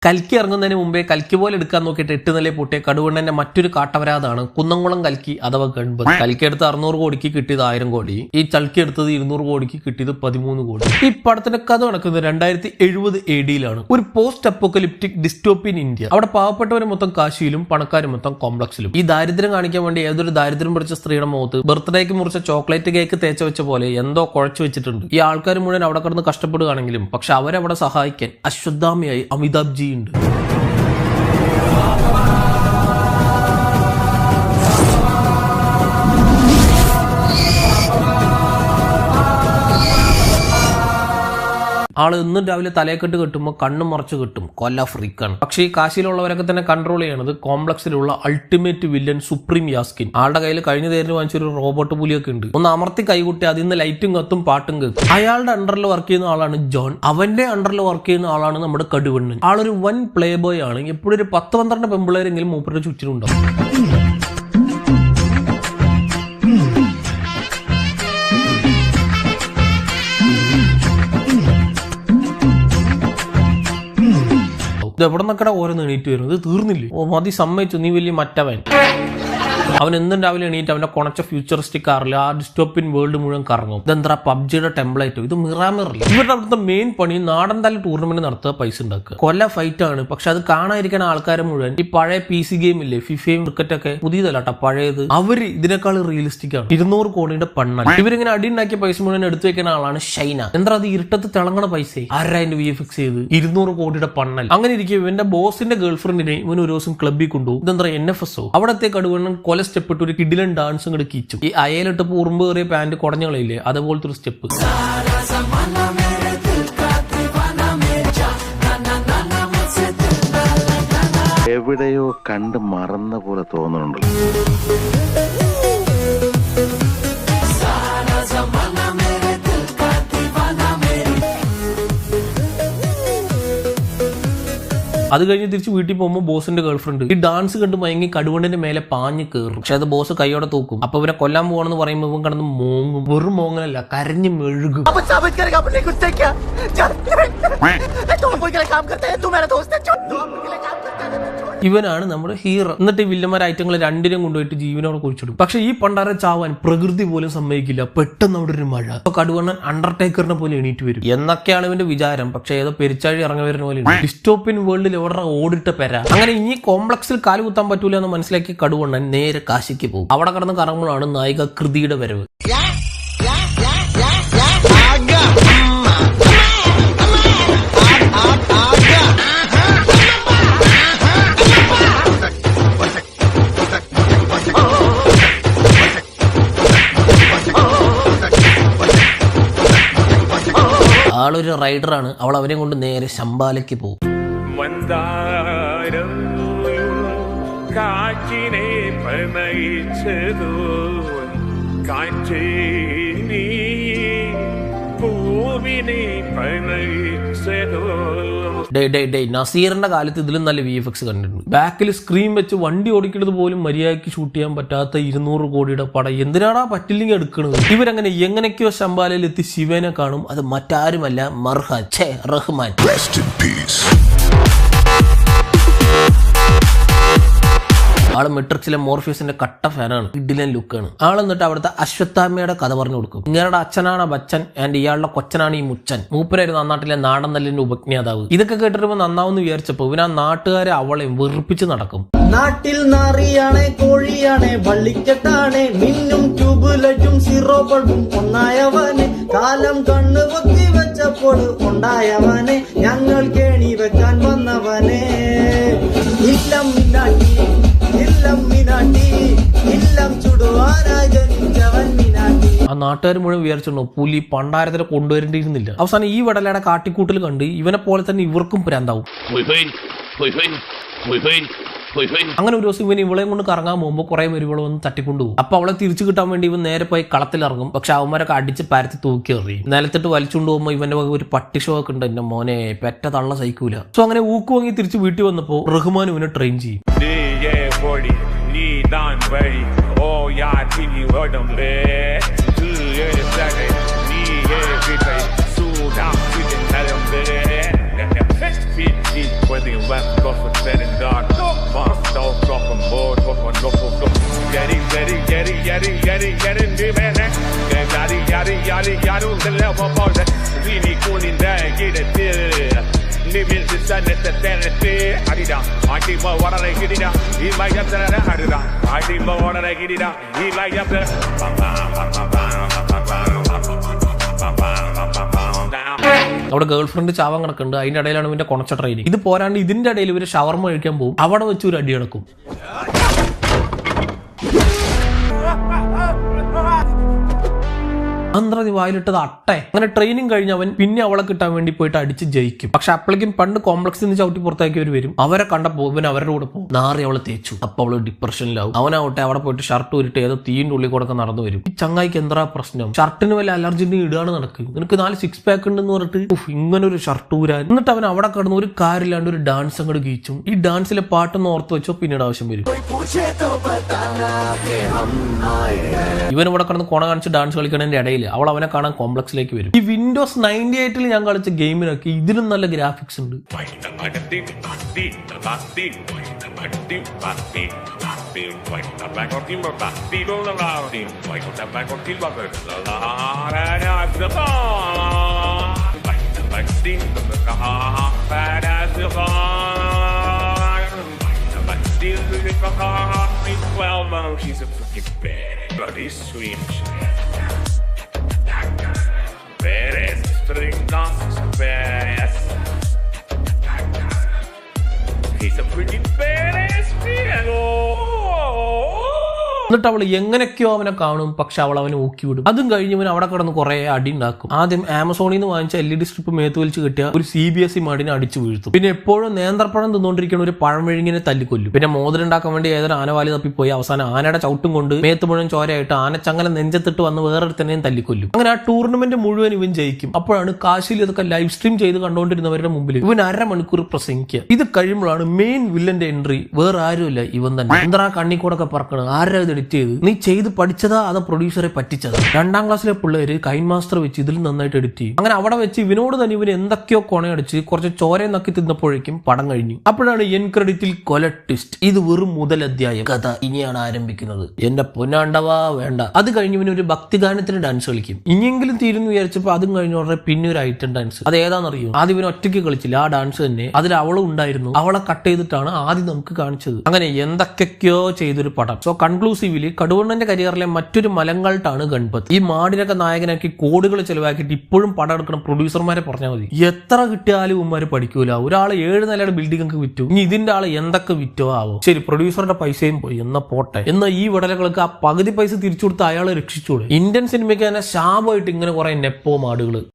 കൽക്കി ഇറങ്ങുന്നതിന് മുമ്പേ കൽക്കി പോലെ എടുക്കാൻ നോക്കിയിട്ട് 8 നിലയിൽ പൊട്ടിയ കടുവണ്ണന്റെ മറ്റൊരു കാട്ടവരാതാണ് കുന്നംകുളം കൽക്കി അഥവാ ഗൺപത്. കൽക്കി എടുത്ത് 600 കോടിക്ക് കിട്ടിയത് 1000 കോടി, ഈ ചൾക്കി എടുത്തത് 200 കോടിക്ക് കിട്ടിയത് 13 കോടി. ഈ പടത്തിന്റെ കഥ നടക്കുന്നത് 2070 AD-യിലാണ്. ഒരു പോസ്റ്റ് അപ്പോക്കലിപ്റ്റിക് ഡിസ്റ്റോപ്പിയൻ ഇന്ത്യ. അവിടെ പാവപ്പെട്ടവർ മൊത്തം കാശിയിലും പണക്കാരും മൊത്തം കോംപ്ലക്സിലും. ഈ ദാരിദ്ര്യം കാണിക്കാൻ വേണ്ടി ഏതൊരു ദാരിദ്ര്യം പിടിച്ച സ്ത്രീയുടെ മുഖത്ത് ബർത്ത്ഡേക്ക് മുറിച്ച ചോക്ലേറ്റ് കേക്ക് തേച്ച വെച്ച പോലെ എന്തോ കുഴച്ചു വെച്ചിട്ടുണ്ട്. ഈ ആൾക്കാർ മുഴുവൻ അവിടെ കിടന്ന് കഷ്ടപ്പെടുകയാണെങ്കിലും പക്ഷെ അവരവിടെ സഹായിക്കാൻ അശ്വത്ഥാമയായി അമിതാഭ് ജി ഉണ്ട്. ആള് ഇന്നും രാവിലെ തലയെക്കെട്ട് കെട്ടുമ്പോൾ കണ്ണും മറച്ചു കിട്ടും. കൊല്ല ഫ്രീക്കാണ്. പക്ഷേ ഈ കാശിയിലുള്ളവരൊക്കെ തന്നെ കൺട്രോൾ ചെയ്യണത് കോംപ്ലക്സിലുള്ള അൾട്ടിമേറ്റ് വില്ലൻ സുപ്രീം യാസ്കിൻ. ആളുടെ കയ്യിൽ കഴിഞ്ഞ നേരിന് വാങ്ങിച്ചൊരു റോബോട്ട് പുലിയൊക്കെ ഉണ്ട്. ഒന്ന് അമർത്തി കൈകുട്ടി അതിൽ നിന്ന് ലൈറ്റും കത്തും പാട്ടും കേൾക്കും. അയാളുടെ അണ്ടറിൽ വർക്ക് ചെയ്യുന്ന ആളാണ് ജോൺ. അവന്റെ അണ്ടറിൽ വർക്ക് ചെയ്യുന്ന ആളാണ് നമ്മുടെ കടുവണ്ണൻ. ആളൊരു വൻ പ്ലേ ബോയ് ആണ്. എപ്പോഴും ഒരു 10-12 പെമ്പിളേരെങ്കിലും മൂപ്പരുടെ ചുറ്റിനുണ്ടാവും. എവിടെ നിന്നൊക്കെ ഓരോന്ന് എണീറ്റ് വരും. ഇത് തീർന്നില്ലേ? ഓ മതി, സമ്മതിച്ചു, നീ വലിയ മറ്റവൻ. അവൻ എന്നും രാവിലെ എണീറ്റ് അവന്റെ കൊണച്ച ഫ്യൂച്ചറിസ്റ്റിക് കാറിൽ ആ ഡിസ്റ്റോപ്പിയൻ വേൾഡ് മുഴുവൻ കറങ്ങും. ഇതെന്താ പബ്ജിയുടെ ടെംപ്ലേറ്റോ? ഇത് മിറാമിറല്ല. ഇവരുടെ അവിടുത്തെ മെയിൻ പണി നാടൻ തല ടൂർണമെന്റ് നടത്തുക, പൈസ ഉണ്ടാക്കുക. കൊല്ല ഫൈറ്റ് ആണ്. പക്ഷെ അത് കാണാതിരിക്കുന്ന ആൾക്കാരെ മുഴുവൻ ഈ പഴയ PC ഗെയിം ഇല്ലേ, ഫിഫയും ക്രിക്കറ്റ് ഒക്കെ, പുതിയതല്ലാട്ടോ പഴയത്, അവര് ഇതിനേക്കാൾ റിയലിസ്റ്റിക് ആണ്. 200 കോടിയുടെ പണ്ണൻ. ഇവരിങ്ങനെ അടിയുണ്ടാക്കിയ പൈസ മുഴുവൻ എടുത്തു വെക്കുന്ന ആളാണ് ഷൈന. എന്താ അത് ഇരുട്ടത്ത് തിളങ്ങണ പൈസ? 6000 VFX ചെയ്ത് 200 കോടിയുടെ പണ്ണൽ. അങ്ങനെ ഇരിക്കും ഇവന്റെ ബോസിന്റെ ഗേൾഫ്രണ്ടിനെ ഇവൻ ഒരു ദിവസം ക്ലബ്ബിൽ കൊണ്ടുപോകും. ഇതെന്താ NFSO? അവിടത്തെ കടുവണ്ണൻ കൊല സ്റ്റെപ്പ് ഇട്ട് ഒരു കിടിലൻ ഡാൻസും കൂടെ കീച്ചു. ഈ അയലിട്ടപ്പോ ഉറുമ്പ് കയറിയ പാന്റ് കുടഞ്ഞ കളയില്ലേ, അതുപോലത്തെ ഒരു സ്റ്റെപ്പ്. എവിടെയോ കണ്ട് മറന്ന പോലെ തോന്നുന്നുണ്ട്. അത് കഴിഞ്ഞ് തിരിച്ച് വീട്ടിൽ പോകുമ്പോൾ ബോസിന്റെ ഗേൾഫ്രണ്ട് ഈ ഡാൻസ് കണ്ട് മയങ്ങി കടുവണ്ണന്റെ മേലെ പാഞ്ഞ് കയറും. പക്ഷെ അത് ബോസ് കൈയോടെ തൂക്കും. അപ്പൊ ഇവനെ കൊല്ലാൻ പോകണമെന്ന് പറയുമ്പോൾ ഇവൻ കിടന്ന് മോങ്ങും. വെറും മോങ്ങലല്ല, കരഞ്ഞ് മെഴുകും. ഇവനാണ് നമ്മുടെ ഹീറോ. എന്നിട്ട് ഈ വില്ലന്മാർ ഐറ്റങ്ങൾ രണ്ടിനും കൊണ്ടുപോയിട്ട് ജീവനോടെ കുഴിച്ചിടും. പക്ഷെ ഈ പണ്ടാരെ ചാവാൻ പ്രകൃതി പോലും സമ്മതിക്കില്ല. പെട്ടെന്ന് അവിടെ ഒരു മഴ. കടുവണ്ണൻ അണ്ടർടേക്കറിനെ പോലെ എണീറ്റ് വരും എന്നൊക്കെയാണ് ഇവന്റെ വിചാരം. പക്ഷെ ഏതോ പെരിച്ചാഴി ഇറങ്ങി വരുന്ന പോലെ ഡിസ്റ്റോപ്പിയൻ വേൾഡിൽ എവിടെ ഓടിട്ട പെര. അങ്ങനെ ഇനി കോംപ്ലക്സിൽ കാല് കുത്താൻ പറ്റൂല എന്ന് മനസ്സിലാക്കി കടുവണ്ണൻ നേരെ കാശിക്ക് പോകും. അവിടെ കടന്ന് കറങ്ങുമ്പോഴാണ് നായിക കൃതിയുടെ വരവ്. ആളൊരു റൈഡറാണ്. അവൾ അവരെ കൊണ്ട് നേരെ ശമ്പാലയ്ക്ക് പോകും. കാറ്റിനെ പ്രണയിച്ചതോ കാറ്റിനെ പൂവിനെ പ്രണയിച്ചതോ. നസീറിന്റെ കാലത്ത് ഇതിലും നല്ല VFX കണ്ടിട്ടുണ്ട്. ബാക്കിൽ സ്ക്രീൻ വെച്ച് വണ്ടി ഓടിക്കുന്നത് പോലും മര്യാദയ്ക്ക് ഷൂട്ട് ചെയ്യാൻ പറ്റാത്ത 200 കോടിയുടെ പടം എന്തിനാടാ പറ്റില്ലെങ്കിൽ എടുക്കുന്നത്? ഇവരങ്ങനെ എങ്ങനെയൊക്കെയോ ശമ്പാലയിൽ എത്തി ശിവനെ കാണും. അത് മറ്റാരുമല്ല മർഹാൻ റഹ്മാൻ. ആള് മെട്രിക്സിലെ മോർഫിയസിന്റെ കട്ട ഫാനാണ്. ഇഡിലൻ ലുക്കാണ് ആൾ. എന്നിട്ട് അവിടുത്തെ അശ്വത്ഥാമയുടെ കഥ പറഞ്ഞു കൊടുക്കും. ഇയാളുടെ അച്ഛനാണ് ബച്ചൻ ആൻഡ് ഇയാളുടെ കൊച്ചനാണ് ഈ മുച്ചൻ. മൂപ്പരായിരുന്നു ആ നാട്ടിലെ നാടൻ തല്ലിന്റെ ഉപജ്ഞാതാവ്. ഇതൊക്കെ കേട്ടിട്ട് നന്നാവെന്ന് വിചാരിച്ചപ്പോ ഇവൻ ആ നാട്ടുകാരെ അവളെയും വെറുപ്പിച്ച് നടക്കും. നാട്ടിൽ നാറിയാണേ കോഴിയാണേ വള്ളിക്കെട്ടാണേ മിന്നും ട്യൂബുലറ്റും സീറോ ബൾബും ഒന്നായവനെ കാലം കണ്ണ് പൊത്തി വെച്ചപ്പോൾ ഉണ്ടായവനെ ഞങ്ങൾ കേണി വെക്കാൻ വന്നവനെ ഇല്ലം മിനാട്ടി ഇല്ലം മിനാട്ടി ഇല്ലം ചുടുവാനായി ജനിച്ചവൻ മിനാട്ടി. ആ നാട്ടുകാർ മുഴുവൻ വിചാരിച്ചിട്ടുണ്ടോ പുലി പണ്ടാരത്തിനെ കൊണ്ടുവരേണ്ടിയിരുന്നില്ല. അവസാനം ഈ വടലയുടെ കാട്ടിക്കൂട്ടിൽ കണ്ട് ഇവനെ പോലെ തന്നെ ഇവർക്കും പ്രാന്താവും. അങ്ങനെ ഒരു ദിവസം ഇവൻ ഇവളെയും കൊണ്ട് കറങ്ങാൻ പോകുമ്പോൾ കുറെ പേര് ഇവളെ വന്ന് തട്ടിക്കൊണ്ടുപോകും. അപ്പൊ അവളെ തിരിച്ചു കിട്ടാൻ വേണ്ടി ഇവൻ നേരെ പോയി കളത്തിലിറങ്ങും. പക്ഷെ അവന്മാരൊക്കെ അടിച്ച് പരത്തി തൂക്കി എറിയും. നിലത്തിട്ട് വലിച്ചുകൊണ്ട് പോകുമ്പോൾ ഇവന്റെ ഒരു പട്ടി ഷോ ഒക്കെ ഉണ്ട്. എന്റെ മോനെ പെറ്റ തള്ള സഹിക്കൂല. സോ അങ്ങനെ ഊക്ക് വാങ്ങി തിരിച്ച് വീട്ടിൽ വന്നപ്പോ റഹ്മാൻ ഇവനെ ട്രെയിൻ ചെയ്യും. അവിടെ ഗേൾ ഫ്രണ്ട് ചാവാൻ കിടക്കുന്നുണ്ട്. അതിന്റെ ഇടയിലാണ് ഇവന്റെ കൊണച്ച ട്രെയിനിങ്. ഇത് പോരാണ്ട് ഇതിന്റെ ഇടയിൽ ഇവര് ഷവർമ കഴിക്കാൻ പോകും. അവിടെ വെച്ച് ഒരു അടി നടക്കും. അന്ത്രതി വായിലിട്ടത് അട്ടെ. അങ്ങനെ ട്രെയിനിങ് കഴിഞ്ഞവൻ പിന്നെ അവളെ കിട്ടാൻ വേണ്ടി പോയിട്ട് അടിച്ച് ജയിക്കും. പക്ഷെ അപ്പോഴേക്കും പണ്ട് കോംപ്ലക്സിൽ നിന്ന് ചവിട്ടി പുറത്താക്കിയവർ വരും. അവരെ കണ്ടപ്പോൾ ഇവൻ അവരുടെ കൂടെ പോകും. നാറി അവളെ തേച്ചു. അപ്പൊ അവള് ഡിപ്രഷനിലാവും. അവനാവട്ടെ അവിടെ പോയിട്ട് ഷർട്ട് ഉരുട്ട് ഏതോ തീന്റെ ഉള്ളിൽ കൂടെ നടന്നു വരും. ഈ ചങ്ങായിക്ക് എന്താ പ്രശ്നം? ഷർട്ടിന് വല്ല അലർജിന്റെ ഇടാണ് നടക്കും. നിനക്ക് 4 6 പാക്ക് ഉണ്ടെന്ന് പറഞ്ഞിട്ട് ഇങ്ങനെ ഒരു ഷർട്ട് ഊരാൻ. എന്നിട്ട് അവൻ അവിടെ കിടന്ന് ഒരു കാര്യമില്ലാണ്ട് ഒരു ഡാൻസ് അങ്ങോട്ട് ഗീച്ചും. ഈ ഡാൻസിലെ പാട്ടൊന്ന് ഓർത്ത് വെച്ചോ, പിന്നീട് ആവശ്യം വരും. ഇവൻ ഇവിടെ കിടന്ന് കോണ കാണിച്ച് ഡാൻസ് കളിക്കണതിന്റെ ഇടയിൽ അവൾ അവനെ കാണാൻ കോംപ്ലക്സിലേക്ക് വരും. ഈ വിൻഡോസ് 98 ഞാൻ കളിച്ച ഗെയിമിനൊക്കെ ഇതിനും നല്ല ഗ്രാഫിക്സ് ഉണ്ട്. She's a fucking bad, bloody sweet. Beres, stringas, beres. He's a pretty beres, എന്നിട്ട് അവൾ എങ്ങനെയൊക്കെയോ അവനെ കാണും. പക്ഷെ അവൾ അവനെ ഊക്കി വിടും. അതും കഴിഞ്ഞവൻ അവിടെ കിടന്ന് കുറെ അടി ഉണ്ടാക്കും. ആദ്യം ആമസോണിൽ നിന്ന് വാങ്ങിച്ച LED സ്ട്രിപ്പ് മേത്ത് വലിച്ച് കിട്ടിയ ഒരു CBSE മാടിനെ അടിച്ചു വീഴ്ത്തും. പിന്നെ എപ്പോഴും നേന്ത്രപ്പഴം തിന്നുകൊണ്ടിരിക്കുന്ന ഒരു പഴംവെഴുങ്ങിനെ തല്ലിക്കൊല്ലും. പിന്നെ മോതിരുണ്ടാക്കാൻ വേണ്ടി ഏതൊരു ആനവാലി തപ്പിപ്പോയി അവസാനം ആനയുടെ ചവിട്ടും കൊണ്ട് മേത്ത് മുഴുവൻ ചോരയായിട്ട് ആനച്ചങ്ങനെ നെഞ്ചത്തിട്ട് വന്ന് വേറൊരുത്തനെയും തല്ലിക്കൊല്ലും. അങ്ങനെ ആ ടൂർണമെന്റ് മുഴുവൻ ഇവൻ ജയിക്കും. അപ്പോഴാണ് കാശിയിൽ ഇതൊക്കെ ലൈവ് സ്ട്രീം ചെയ്ത് കണ്ടുകൊണ്ടിരുന്നവരുടെ മുമ്പിൽ ഇവൻ 1/2 മണിക്കൂർ പ്രസംഗിക്കുക. ഇത് കഴിയുമ്പോഴാണ് മെയിൻ വില്ലന്റെ എൻട്രി. വേറെ ആരുമില്ല, ഇവൻ തന്നെ. എന്താ കണ്ണിക്കൂടൊക്കെ പറക്കണം. ആരാ എഡിറ്റ് ചെയ്ത്? നീ ചെയ്ത് പഠിച്ചതാ അതോ പ്രൊഡ്യൂസറെ പറ്റിച്ചതാ? 2ാം ക്ലാസ്സിലെ പിള്ളേര് കൈൻ മാസ്റ്റർ വെച്ച് ഇതിൽ നന്നായിട്ട് എഡിറ്റ് ചെയ്യും. അങ്ങനെ അവിടെ വെച്ച് ഇവനോട് തന്നെ ഇവന് എന്തൊക്കെയോ കൊണയടിച്ച് കുറച്ച് ചോരയും നക്കി തിന്നപ്പോഴേക്കും പടം കഴിഞ്ഞു. അപ്പോഴാണ് എൻ ക്രെഡിറ്റിൽ കൊല ട്വിസ്റ്റ്. ഇത് വെറും മുതൽ അധ്യായം. കഥ ഇനിയാണ് ആരംഭിക്കുന്നത്. എന്റെ പൊന്നാണ്ടവാ വേണ്ട. അത് കഴിഞ്ഞ് ഇവന് ഒരു ഭക്തിഗാനത്തിന് ഡാൻസ് കളിക്കും. ഇനിയെങ്കിലും തീരുന്നു വിചാരിച്ചപ്പോ അതും കഴിഞ്ഞ ഉടനെ പിന്നെ ഒരു ഐറ്റം ഡാൻസ്. അത് ഏതാണെന്നറിയോ? ആദ്യം ഇവൻ ഒറ്റയ്ക്ക് കളിച്ചില്ല. ആ ഡാൻസ് തന്നെ അതിൽ അവളും ഉണ്ടായിരുന്നു. അവളെ കട്ട് ചെയ്തിട്ടാണ് ആദ്യം നമുക്ക് കാണിച്ചത്. അങ്ങനെ എന്തൊക്കെയോ ചെയ്തൊരു പടം. സോ കൺക്ലൂസീവ്ലി കടുവണ്ണന്റെ കരിയറിലെ മറ്റൊരു മലങ്കാട്ടാണ് ഗൺപത്. ഈ മാടിനൊക്കെ നായകനാക്കി കോടികൾ ചെലവാക്കിയിട്ട് ഇപ്പോഴും പടം എടുക്കണം പ്രൊഡ്യൂസർമാരെ പറഞ്ഞാൽ മതി. എത്ര കിട്ടിയാലും ഉമ്മാര് പഠിക്കൂല. ഒരാൾ 7 നിലയുടെ ബിൽഡിംഗ് ഒക്കെ വിറ്റു. ഇനി ഇതിന്റെ ആള് എന്തൊക്കെ വിറ്റോ ആവോ. ശരി, പ്രൊഡ്യൂസറുടെ പൈസയും പോയി, എന്നാ പോട്ടെ. എന്നാൽ ഈ വിടലുകൾക്ക് ആ പകുതി പൈസ തിരിച്ചു കൊടുത്ത് അയാളെ രക്ഷിച്ചൂടെ? ഇന്ത്യൻ സിനിമയ്ക്ക് തന്നെ ശാപമായിട്ട് ഇങ്ങനെ കുറെ നെപ്പോ മാടുകള്.